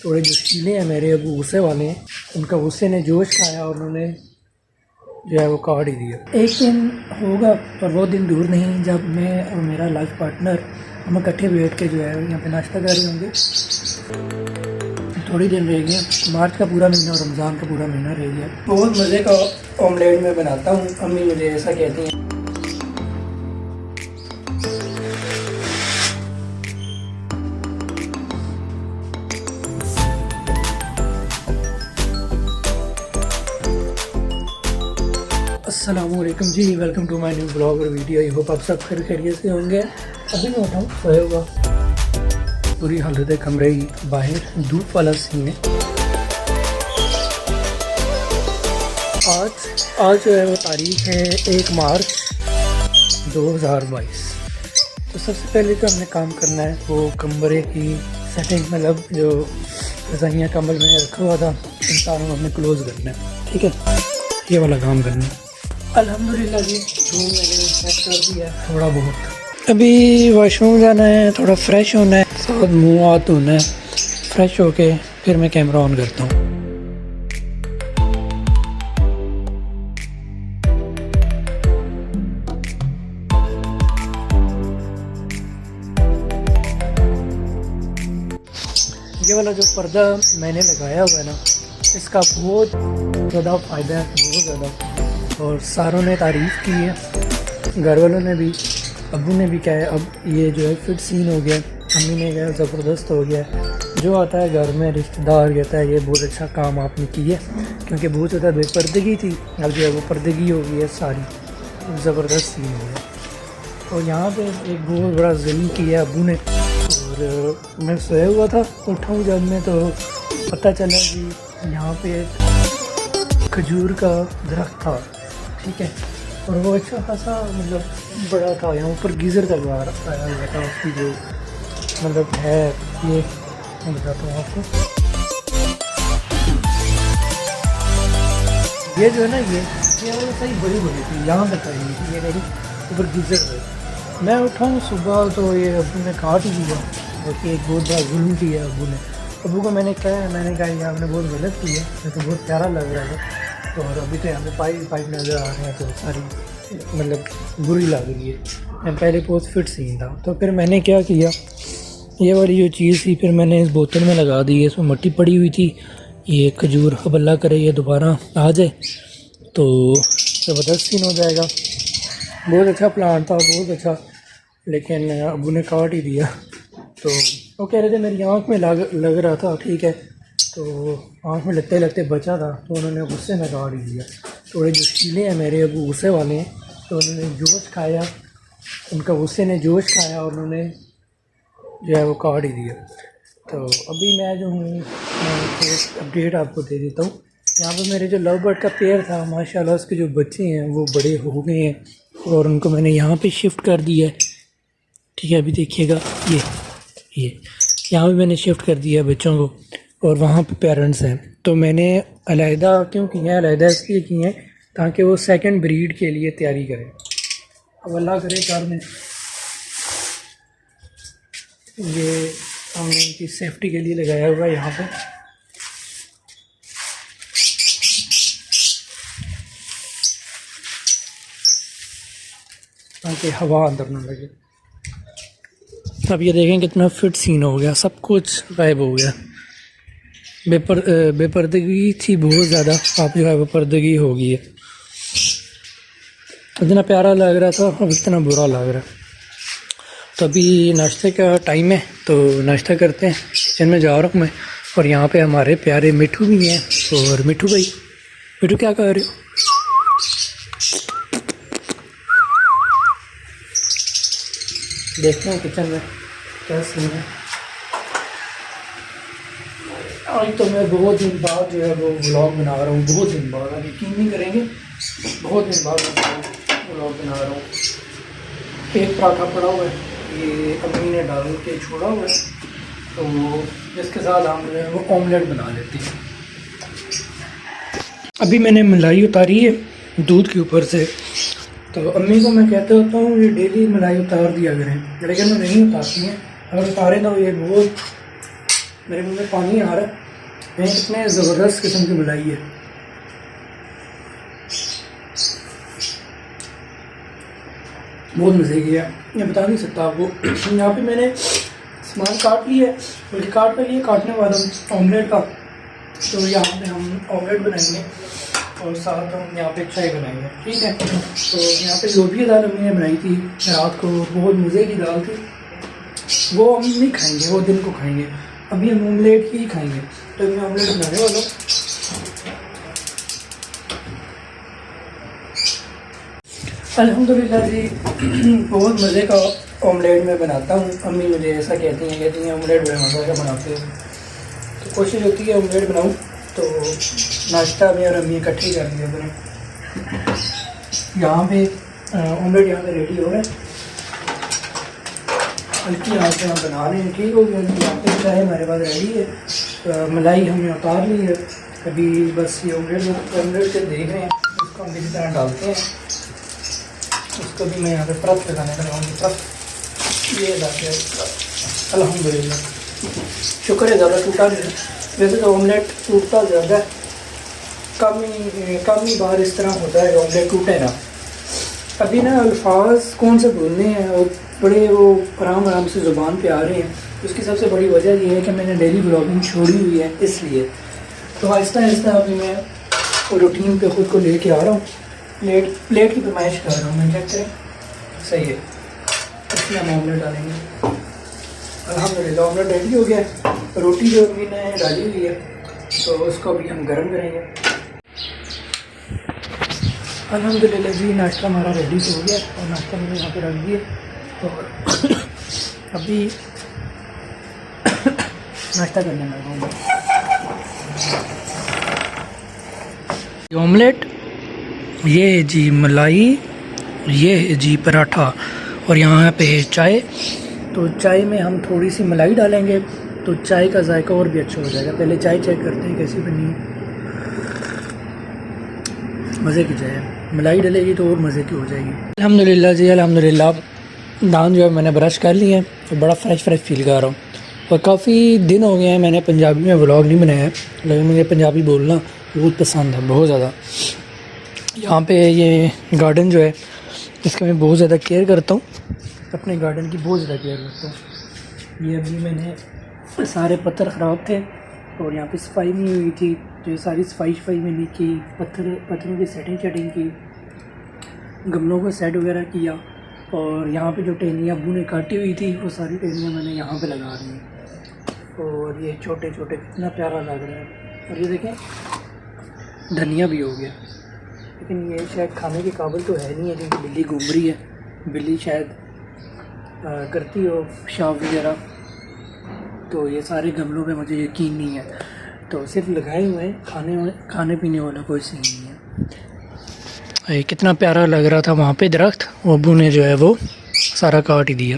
थोड़े जोशीले हैं मेरे अबू, गुस्से वाले हैं। उनका गुस्से ने जोश खाया और उन्होंने जो है वो काट ही दिया। एक दिन होगा और वो दिन दूर नहीं जब मैं और मेरा लाइफ पार्टनर हम इकट्ठे बैठ के जो है यहाँ पे नाश्ता कर रहे होंगे। थोड़ी दिन रह गया, मार्च का पूरा महीना और रमज़ान का पूरा महीना रह गया। बहुत मज़े का ऑमलेट मैं बनाता हूँ, अम्मी मुझे ऐसा कहती हैं। अस्सलामुअलैकुम जी, welcome to my new blog और वीडियो। आई होप आप सब खैरियत से होंगे। अभी मैं उठाऊँ सोया हुआ, पूरी हालत है कमरे की, बाहर धूप वाला सीन है। आज जो है वो तारीख है 1 मार्च 2022। तो सबसे पहले तो हमने काम करना है वो कमरे की सेटिंग, मतलब जो रज़ाइयाँ कम्बल में रखा हुआ था इन सारों को हमने क्लोज़ करना है। ठीक है, ये वाला काम करना है। अल्हम्दुलिल्लाह जी, रूम मैंने सेट कर दिया है थोड़ा बहुत। अभी वॉशरूम जाना है, थोड़ा फ्रेश होना है, साथ मुँह हाथ धोना है। फ्रेश होके फिर मैं कैमरा ऑन करता हूँ। ये वाला जो पर्दा मैंने लगाया हुआ है ना, इसका बहुत ज़्यादा फ़ायदा है, बहुत ज़्यादा। और सारों ने तारीफ़ की है, घर वालों ने भी, अब्बू ने भी कहा है। अब ये जो है फिट सीन हो गया, अम्मी ने कहा ज़बरदस्त हो गया। जो आता है घर में रिश्तेदार कहता है ये बहुत अच्छा काम आपने किया, क्योंकि बहुत ज़्यादा बेपर्दगी थी, अब जो है वो पर्दगी हो गई है सारी, ज़बरदस्त सीन हो गया। और यहाँ पे एक बहुत बड़ा ज़ुल्म किया है अब्बू ने। और मैं सोया हुआ था, उठाऊँ जब मैं तो पता चला कि यहाँ पे खजूर का दरख्त था। ठीक है, और वो अच्छा खासा मतलब बड़ा था। यहाँ ऊपर गीज़र का बाहर आया हुआ था, उसकी जो मतलब है, ये मैं बताता हूँ आपको। ये जो है ना, ये वाला सही बड़ी थी, यहाँ तक आई थी, ये नहीं ऊपर गीज़र है। मैं उठाऊँ सुबह तो ये अब्बू ने काट ही दिया, क्योंकि एक बहुत बड़ा जुल्म किया अब्बू ने। अब्बू को मैंने कहा ये आपने बहुत गलत किया, मैं तो बहुत प्यारा लग रहा था। और अभी तो यहाँ पे पाइप नज़र आ रहे हैं, तो सारी मतलब बुरी लग रही है। मैं पहले बहुत फिट सीन था, तो फिर मैंने क्या किया, ये वाली जो चीज़ थी फिर मैंने इस बोतल में लगा दी है। इसमें मिट्टी पड़ी हुई थी, ये खजूर अब अल्लाह करे ये दोबारा आ जाए तो ज़बरदस्त सीन हो जाएगा। बहुत अच्छा प्लान था, बहुत अच्छा, लेकिन अब्बू ने काट ही दिया। तो वो कह रहे थे मेरी आँख में लग रहा था। ठीक है, तो आँख में लगते लगते बचा था, तो उन्होंने गुस्से में काट ही दिया। थोड़े जोशीले हैं मेरे अबू, गुस्से वाले हैं, तो उन्होंने जोश खाया, उनका गुस्से ने जोश खाया और उन्होंने जो है वो काट ही दिया। तो अभी मैं जो हूँ, मैं अपडेट आपको दे देता हूँ। यहाँ पर मेरे जो लव बर्ड का पेयर था, माशाल्लाह उसके जो बच्चे हैं वो बड़े हो गए हैं और उनको मैंने यहाँ पे शिफ्ट कर दिया है। ठीक है, अभी देखिएगा, ये यहाँ पे मैंने शिफ्ट कर दिया बच्चों को, और वहाँ पे पेरेंट्स हैं। तो मैंने अलहदा क्यों किए हैं, अलहदा इसलिए किए हैं ताकि वो सेकंड ब्रीड के लिए तैयारी करें। अब अल्लाह करे कार में ये हमने इनकी सेफ्टी के लिए लगाया हुआ है यहाँ पे। ताकि हवा अंदर ना लगे। अब ये देखें कितना फिट सीन हो गया, सब कुछ गायब हो गया। बेपर्दगी थी बहुत ज़्यादा, अब जो है वो पर्दगी हो गई है। इतना प्यारा लग रहा था, अब इतना बुरा लग रहा है। तो अभी नाश्ते का टाइम है, तो नाश्ता करते हैं। किचन में जा रहा हूँ मैं, और यहाँ पे हमारे प्यारे मिठू भी हैं। और मिठू भाई, मिठू क्या कर रहे हो? देखते हैं किचन में क्या सीन है। आज तो मैं बहुत दिन बाद जो है वो व्लॉग बना रहा हूँ, बहुत दिन बाद, आप यकीन नहीं करेंगे, बहुत दिन बाद व्लॉग बना रहा हूँ। एक पराठा पड़ा हुआ है, ये अम्मी ने डाल के छोड़ा हुआ है, तो जिसके साथ हम जो है वो ऑमलेट बना लेते हैं। अभी मैंने मलाई उतारी है दूध के ऊपर से, तो अम्मी को मैं कहता होता हूँ ये डेली मलाई उतार दिया करें, लेकिन वो नहीं उतारती हैं। अगर उतारे तो ये बहुत मेरे मुंह में पानी आ रहा है। मैं कितने ज़बरदस्त किस्म की मलाई है। बहुत मज़े की है, मैं बता नहीं सकता आपको। यहाँ पे मैंने सामान काट लिया है, बल्कि काट कर लिए, काटने के बाद हम ऑमलेट का, तो यहाँ पे हम ऑमलेट बनाएंगे और साथ हम यहाँ पे चाय बनाएंगे, ठीक है। तो यहाँ पे लोबिया दाल अम्मी ने बनाई थी रात को, बहुत मज़े की दाल थी। वो हम नहीं खाएंगे, वो दिन को खाएंगे। अभी हम ऑमलेट ही खाएंगे, तो मैं ऑमलेट बनाने वाला हूँ। अल्हम्दुलिल्लाह जी, बहुत मज़े का ऑमलेट मैं बनाता हूँ। अम्मी मुझे ऐसा कहती हैं ऑमलेट बनाते हो, तो कोशिश होती है ऑमलेट बनाऊँ। तो नाश्ता में और अम्मी इकट्ठे कर दिया मैंने। यहाँ पे ऑमलेट यहाँ पे रेडी हो रहा है, हल्की आँच पे हम बना रहे हैं, ठीक हो गया। यहाँ पे चाय हमारे पास रेडी है, मलाई हमने उतार ली है। अभी बस ये ऑमलेट से देख रहे हैं, इसको हम इसी तरह डालते हैं। उसको भी मैं यहाँ पे परत लगाने लगाऊँगी, परत ये डालते हैं। अल्हम्दुलिल्लाह, शुक्र है ज़्यादा टूटा नहीं। वैसे तो ऑमलेट टूटता ज़्यादा है, कम ही बार इस तरह होता है ऑमलेट टूटे ना। अभी ना अल्फाज कौन से बोलने हैं और बड़े वो आराम से ज़ुबान पे आ रहे हैं। उसकी सबसे बड़ी वजह यह है कि मैंने डेली ब्लॉगिंग छोड़ी हुई है, इसलिए। तो आहिस्ता आहिस्ता अभी मैं रूटीन पे ख़ुद को लेके आ रहा हूँ। प्लेट की फरमाइश कर रहा हूँ मैं, चेक करें, सही है। इसमें हम ऑमलेट डालेंगे। अल्हम्दुलिल्लाह ऑमलेट रेडी हो गया। रोटी जो अम्मी ने डाली हुई है, तो उसको भी हम गर्म करेंगे। अल्हम्दुलिल्लाह जी, नाश्ता हमारा रेडी हो गया और नाश्ता मैंने यहाँ पे रख दिया। और अभी नाश्ता करने लगा हूँ। ऑमलेट, ये है जी मलाई, ये है जी पराठा, और यहाँ पे है चाय। तो चाय में हम थोड़ी सी मलाई डालेंगे, तो चाय का जायका और भी अच्छा हो जाएगा। पहले चाय चेक करते हैं कैसी बनी है। मज़े की चाय है, मलाई डलेगी तो और मज़े की हो जाएगी। अल्हम्दुलिल्लाह जी, अल्हम्दुलिल्लाह। दांत जो है मैंने ब्रश कर लिए हैं, तो बड़ा फ्रेश फील कर रहा हूँ। और काफ़ी दिन हो गए हैं मैंने पंजाबी में व्लॉग नहीं बनाया है, लेकिन मुझे पंजाबी बोलना बहुत पसंद है, बहुत ज़्यादा। यहाँ पे ये गार्डन जो है, इसका मैं बहुत ज़्यादा केयर करता हूँ, अपने गार्डन की बहुत ज़्यादा केयर करता हूँ। ये अभी मैंने सारे पत्थर ख़राब थे और यहाँ पे सफाई नहीं हुई थी, तो ये सारी सफाई मैंने की। पत्थरों की सेटिंग की, गमलों को सेट वगैरह किया। और यहाँ पे जो टहनियाँ अब्बू ने काटी हुई थी, वो सारी टहनियाँ मैंने यहाँ पे लगा दी हैं। और ये छोटे छोटे कितना प्यारा लग रहा है। और ये देखें, धनिया भी हो गया, लेकिन ये शायद खाने के काबिल तो है नहीं है, क्योंकि बिल्ली घूम रही है। बिल्ली शायद करती हो पेशाब वगैरह। तो ये सारे गमलों पे मुझे यकीन नहीं है, तो सिर्फ लगाए हुए हैं, खाने पीने वाला कोई सीन नहीं है। कितना प्यारा लग रहा था वहाँ पे दरख्त, अब्बू ने जो है वो सारा काट ही दिया।